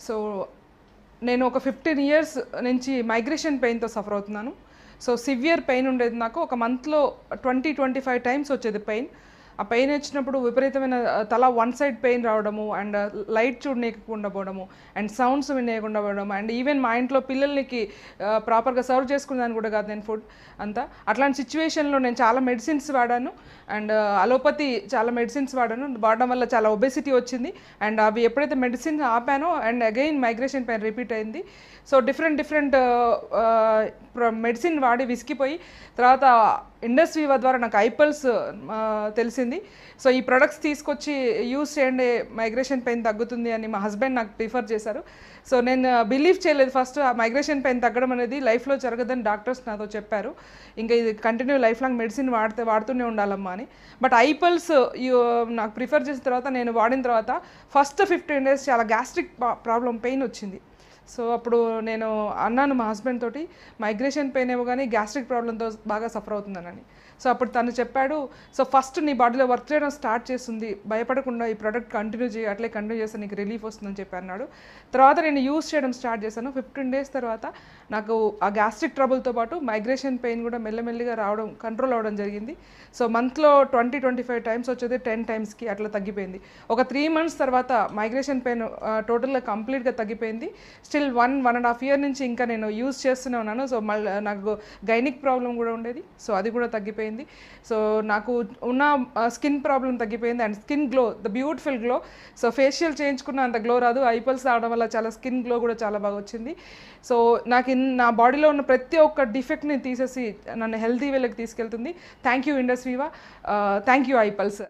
So నేను ఒక 15 years నుంచి మైగ్రేషన్ పెయిన్తో సఫర్ అవుతున్నాను. సో సివియర్ పెయిన్ ఉండేది నాకు. ఒక మంత్లో 20-25 టైమ్స్ వచ్చేది పెయిన్. ఆ పెయిన్ వచ్చినప్పుడు విపరీతమైన తల వన్ సైడ్ పెయిన్ రావడము, అండ్ లైట్ చూడనీయకుండా పోవడము, అండ్ సౌండ్స్ వినేయకుండా పోవడం, అండ్ ఈవెన్ మా ఇంట్లో పిల్లలకి ప్రాపర్గా సర్వ్ చేసుకునేదాన్ని కూడా కాదు నేను ఫుడ్ అంతా. అట్లాంటి సిచ్యువేషన్లో నేను చాలా మెడిసిన్స్ వాడాను, అండ్ అలోపతి చాలా మెడిసిన్స్ వాడడం వల్ల చాలా ఒబెసిటీ వచ్చింది. అండ్ అవి ఎప్పుడైతే మెడిసిన్ ఆపానో and again migration pain repeat అయింది. సో డిఫరెంట్ మెడిసిన్ వాడి విసిగిపోయి తర్వాత ఇండస్ వీవా ద్వారా నాకు ఐపల్స్ తెలిసింది. సో ఈ ప్రొడక్ట్స్ తీసుకొచ్చి యూస్ చేయండి, మైగ్రేషన్ పెయిన్ తగ్గుతుంది అని మా హస్బెండ్ నాకు ప్రిఫర్ చేశారు. సో నేను బిలీవ్ చేయలేదు ఫస్ట్. ఆ మైగ్రేషన్ పెయిన్ తగ్గడం అనేది లైఫ్లో జరగదని డాక్టర్స్ నాతో చెప్పారు. ఇంకా ఇది కంటిన్యూ లైఫ్ లాంగ్ మెడిసిన్ వాడుతూనే ఉండాలమ్మా అని. బట్ ఐపల్స్ నాకు ప్రిఫర్ చేసిన తర్వాత నేను వాడిన తర్వాత ఫస్ట్ 15 days చాలా గ్యాస్ట్రిక్ ప్రాబ్లం పెయిన్ వచ్చింది. సో అప్పుడు నేను అన్నాను మా హస్బెండ్ తోటి, మైగ్రేషన్ పెయిన్ ఏమో కానీ గ్యాస్ట్రిక్ ప్రాబ్లంతో బాగా సఫర్ అవుతుందనని. సో అప్పుడు తను చెప్పాడు, సో ఫస్ట్ నీ బాడీలో వర్క్ చేయడం స్టార్ట్ చేస్తుంది, భయపడకుండా ఈ ప్రోడక్ట్ కంటిన్యూ చేయి, అట్లే కంటిన్యూ చేస్తే నీకు రిలీఫ్ వస్తుందని చెప్పి అన్నాడు. తర్వాత నేను యూస్ చేయడం స్టార్ట్ చేశాను. 15 days తర్వాత నాకు ఆ గ్యాస్ట్రిక్ ట్రబుల్తో పాటు మైగ్రేషన్ పెయిన్ కూడా మెల్లమెల్లిగా కంట్రోల్ అవ్వడం జరిగింది. సో మంత్లో 20-25 టైమ్స్ వచ్చేది 10 times అట్లా తగ్గిపోయింది. ఒక 3 months తర్వాత మైగ్రేషన్ పెయిన్ టోటల్గా కంప్లీట్గా తగ్గిపోయింది. స్టిల్ 1.5 year నుంచి ఇంకా నేను యూస్ చేస్తూనే ఉన్నాను. సో మళ్ళీ నాకు గైనిక్ ప్రాబ్లం కూడా ఉండేది, సో అది కూడా తగ్గిపోయింది. సో నాకు ఉన్న స్కిన్ ప్రాబ్లం తగ్గిపోయింది, and skin glow, the beautiful glow. So facial చేయించుకున్న అంత గ్లో రాదు, ఐపల్స్ రావడం వల్ల చాలా స్కిన్ గ్లో కూడా చాలా బాగా వచ్చింది. సో నాకు నా బాడీలో ఉన్న ప్రతి ఒక్క డిఫెక్ట్ని తీసేసి నన్ను హెల్తీ వేలోకి తీసుకెళ్తుంది. Thank you Indus Viva, thank you ఐపల్స్.